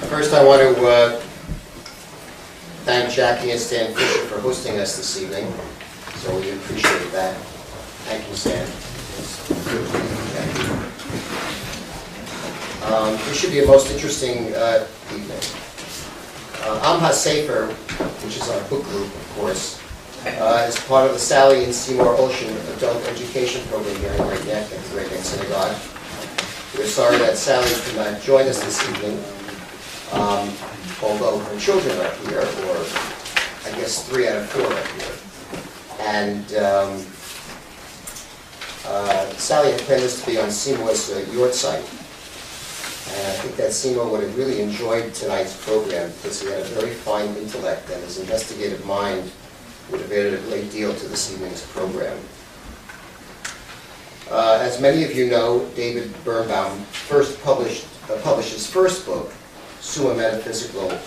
First, I want to thank Jackie and Stan Fisher for hosting us this evening. So we appreciate that. Thank you, Stan. This should be a most interesting evening. Amha Sefer, which is our book group, of course, is part of the Sally and Seymour Ocean Adult Education Program here in Great Neck at the Great Neck Synagogue. We're sorry that Sally could not join us this evening, although her children are here, or I guess 3 out of 4 are here. And Sally had planned this to be on Seymour's yard site. And I think that Seymour would have really enjoyed tonight's program because he had a very fine intellect and his investigative mind would have added a great deal to this evening's program. As many of you know, David Birnbaum first published his first book, Summa Metaphysica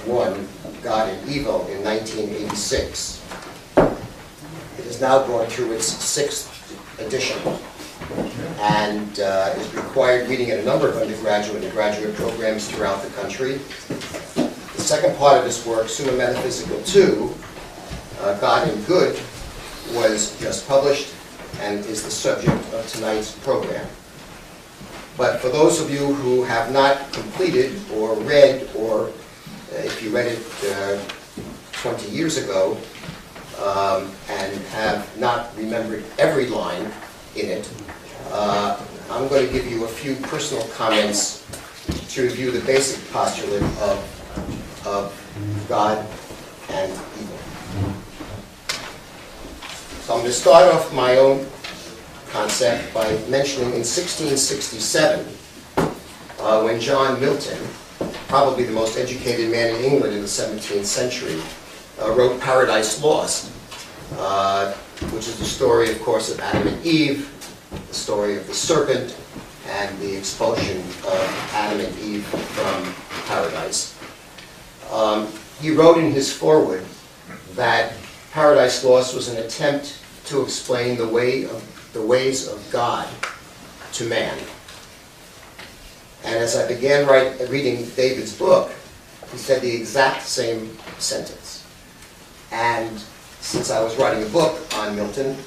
1, God and Evil, in 1986. It has now gone through its 6th edition and is required reading in a number of undergraduate and graduate programs throughout the country. The second part of this work, Summa Metaphysica 2, God and Good, was just published and is the subject of tonight's program. But for those of you who have not completed or read, or if you read it 20 years ago and have not remembered every line in it, I'm going to give you a few personal comments to review the basic postulate of God and evil. So I'm going to start off my own concept by mentioning in 1667, when John Milton, probably the most educated man in England in the 17th century, wrote Paradise Lost, which is the story, of course, of Adam and Eve, the story of the serpent, and the expulsion of Adam and Eve from paradise. He wrote in his foreword that Paradise Lost was an attempt to explain the ways of God to man. And as I began reading David's book, he said the exact same sentence. And since I was writing a book on Milton,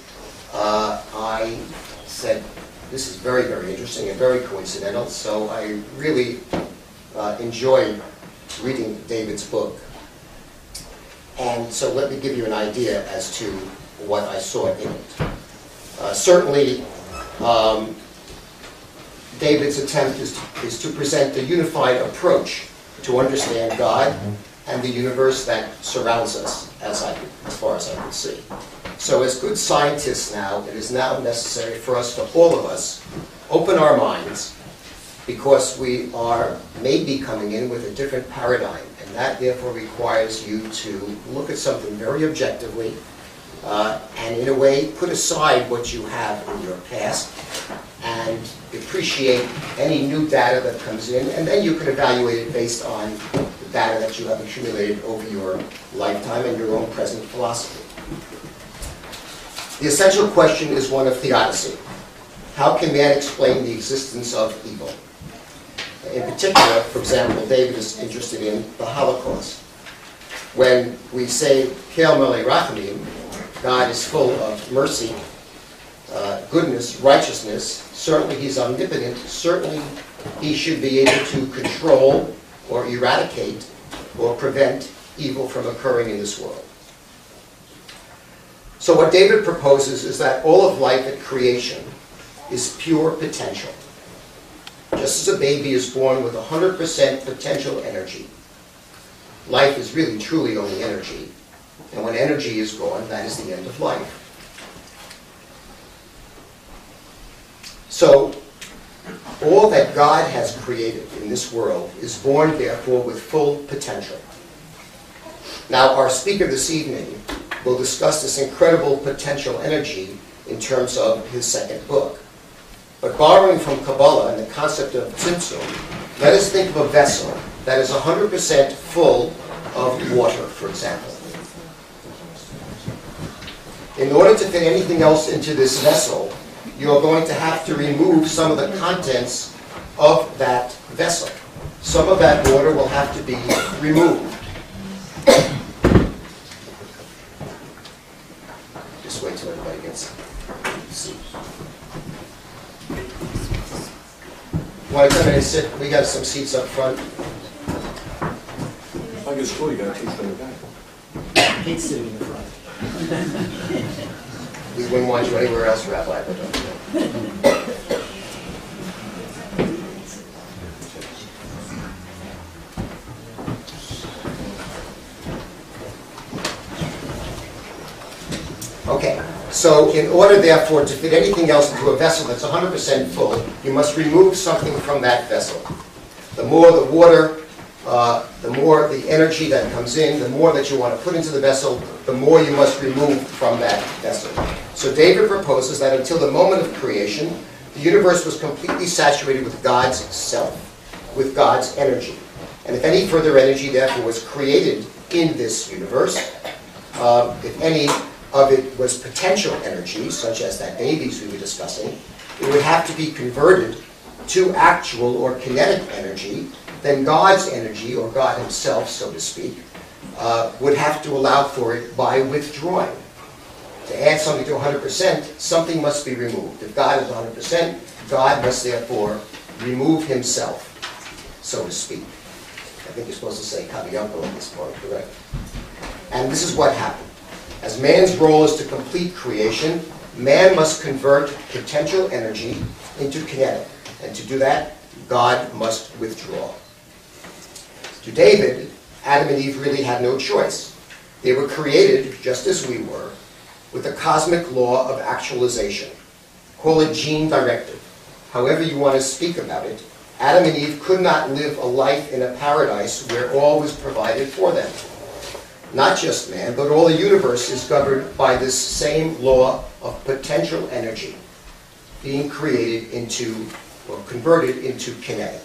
I said, this is very, very interesting and very coincidental, so I really enjoyed reading David's book. And so let me give you an idea as to what I saw in it. Certainly, David's attempt is to present a unified approach to understand God and the universe that surrounds us, as far as I can see. So as good scientists now, it is now necessary for us, for all of us, open our minds, because we are maybe coming in with a different paradigm, and that therefore requires you to look at something very objectively, and in a way put aside what you have in your past and appreciate any new data that comes in, and then you can evaluate it based on the data that you have accumulated over your lifetime and your own present philosophy. The essential question is one of theodicy. How can man explain the existence of evil? In particular, for example, David is interested in the Holocaust. When we say, Kel Melech Rachamim, God is full of mercy, goodness, righteousness, certainly he's omnipotent, certainly he should be able to control or eradicate or prevent evil from occurring in this world. So what David proposes is that all of life at creation is pure potential. Just as a baby is born with 100% potential energy, life is really truly only energy. And when energy is gone, that is the end of life. So, all that God has created in this world is born, therefore, with full potential. Now, our speaker this evening will discuss this incredible potential energy in terms of his second book. But borrowing from Kabbalah and the concept of tzimtzum, let us think of a vessel that is 100% full of water, for example. In order to fit anything else into this vessel, you're going to have to remove some of the contents of that vessel. some of that water will have to be removed. Just wait till everybody gets a seat. Want to come in and sit? We got some seats up front. Like it's cool, you got to teach them the back. Kate's sitting in the front. We wouldn't want you anywhere else, Rabbi, but don't. Okay, so in order, therefore, to fit anything else into a vessel that's 100% full, you must remove something from that vessel. The more the water, the more the energy that comes in, the more that you want to put into the vessel, the more you must remove from that vessel. So David proposes that until the moment of creation, the universe was completely saturated with God's self, with God's energy. And if any further energy, therefore, was created in this universe, if any of it was potential energy, such as that babies we were discussing, it would have to be converted to actual or kinetic energy. Then God's energy, or God himself, so to speak, would have to allow for it by withdrawing. To add something to 100%, something must be removed. If God is 100%, God must therefore remove himself, so to speak. I think you're supposed to say Kaviyunko at this point, correct? And this is what happened. As man's role is to complete creation, man must convert potential energy into kinetic. And to do that, God must withdraw. To David, Adam and Eve really had no choice. They were created, just as we were, with a cosmic law of actualization. Call it gene directive. However you want to speak about it, Adam and Eve could not live a life in a paradise where all was provided for them. Not just man, but all the universe is governed by this same law of potential energy being created into, or converted into kinetic.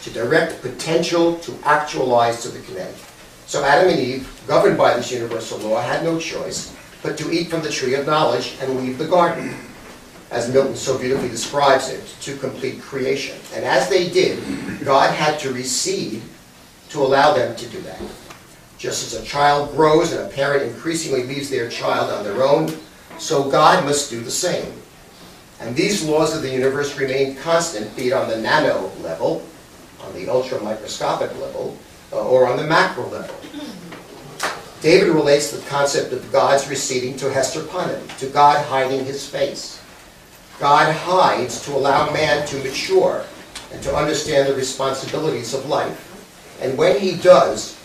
To direct potential to actualize to the kinetic. So Adam and Eve, governed by this universal law, had no choice but to eat from the tree of knowledge and leave the garden, as Milton so beautifully describes it, to complete creation. And as they did, God had to recede to allow them to do that. Just as a child grows and a parent increasingly leaves their child on their own, so God must do the same. And these laws of the universe remain constant, be it on the nano level, on the ultra-microscopic level, or on the macro level. David relates the concept of God's receding to Hester Panim, to God hiding his face. God hides to allow man to mature and to understand the responsibilities of life. And when he does,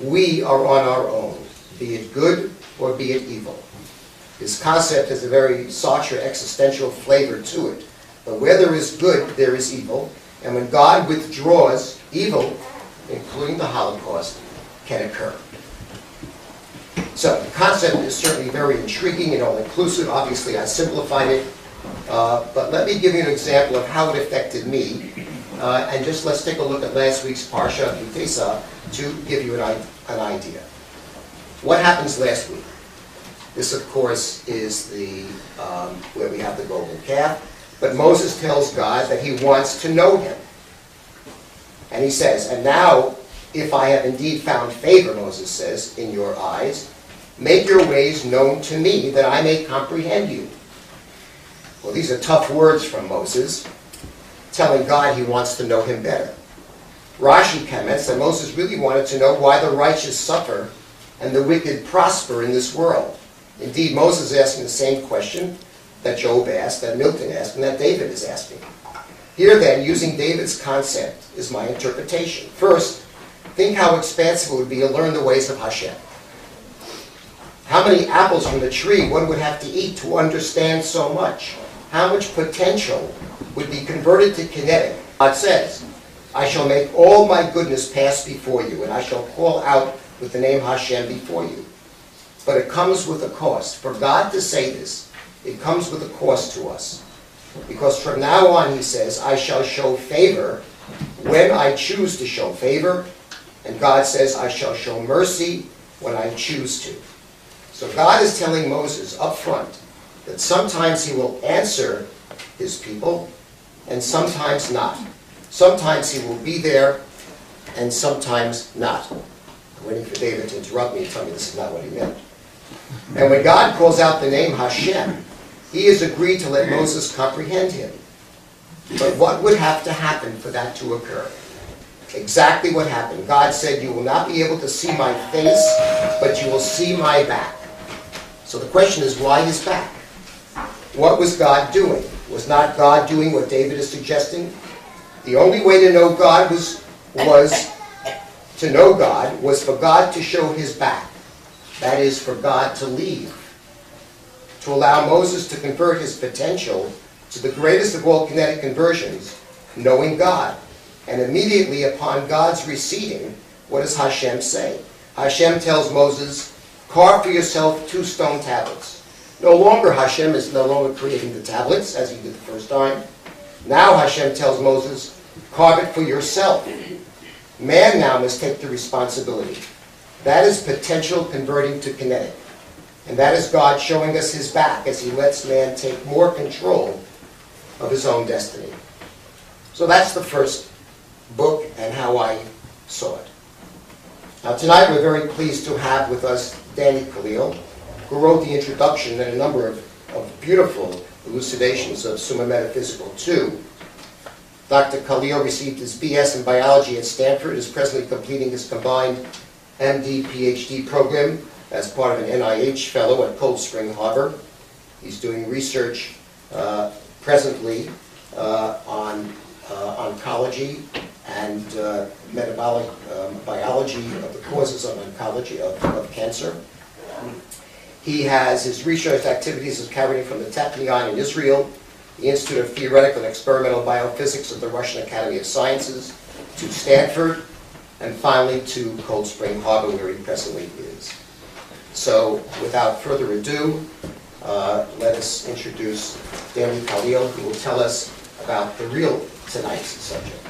we are on our own, be it good or be it evil. This concept has a very Sartre existential flavor to it. But where there is good, there is evil. And when God withdraws, evil, including the Holocaust, can occur. So the concept is certainly very intriguing and all-inclusive. Obviously, I simplified it. But let me give you an example of how it affected me. And just let's take a look at last week's Parsha Kitesa to give you an idea. What happens last week? This, of course, is the where we have the golden calf. But Moses tells God that he wants to know him. And he says, and now, if I have indeed found favor, Moses says, in your eyes, make your ways known to me, that I may comprehend you. Well, these are tough words from Moses, telling God he wants to know him better. Rashi comments that Moses really wanted to know why the righteous suffer and the wicked prosper in this world. Indeed, Moses is asking the same question that Job asked, that Milton asked, and that David is asking. Here then, using David's concept is my interpretation. First, think how expansive it would be to learn the ways of Hashem. How many apples from the tree one would have to eat to understand so much? How much potential would be converted to kinetic? God says, I shall make all my goodness pass before you, and I shall call out with the name Hashem before you. But it comes with a cost. For God to say this, it comes with a cost to us. Because from now on, he says, I shall show favor when I choose to show favor. And God says, I shall show mercy when I choose to. So God is telling Moses up front that sometimes he will answer his people and sometimes not. Sometimes he will be there and sometimes not. I'm waiting for David to interrupt me and tell me this is not what he meant. And when God calls out the name Hashem, he has agreed to let Moses comprehend him. But what would have to happen for that to occur? Exactly what happened. God said, you will not be able to see my face, but you will see my back. So the question is, why his back? What was God doing? Was not God doing what David is suggesting? The only way to know God was for God to show his back. That is, for God to leave. To allow Moses to convert his potential to the greatest of all kinetic conversions, knowing God. And immediately upon God's receding, what does Hashem say? Hashem tells Moses, carve for yourself 2 stone tablets. No longer Hashem is no longer creating the tablets, as he did the first time. Now Hashem tells Moses, carve it for yourself. Man now must take the responsibility. That is potential converting to kinetic. And that is God showing us his back as he lets man take more control of his own destiny. So that's the first book and how I saw it. Now tonight we're very pleased to have with us Danny Khalil, who wrote the introduction and a number of beautiful elucidations of Summa Metaphysica 2. Dr. Khalil received his BS in biology at Stanford, is presently completing his combined MD PhD program as part of an NIH fellow at Cold Spring Harbor. He's doing research presently on oncology and metabolic biology of the causes of oncology, of cancer. He has his research activities is carried from the Technion in Israel, the Institute of Theoretical and Experimental Biophysics of the Russian Academy of Sciences, to Stanford, and finally to Cold Spring Harbor, where he presently is. So, without further ado, let us introduce Danny Khalil, who will tell us about the real tonight's subject.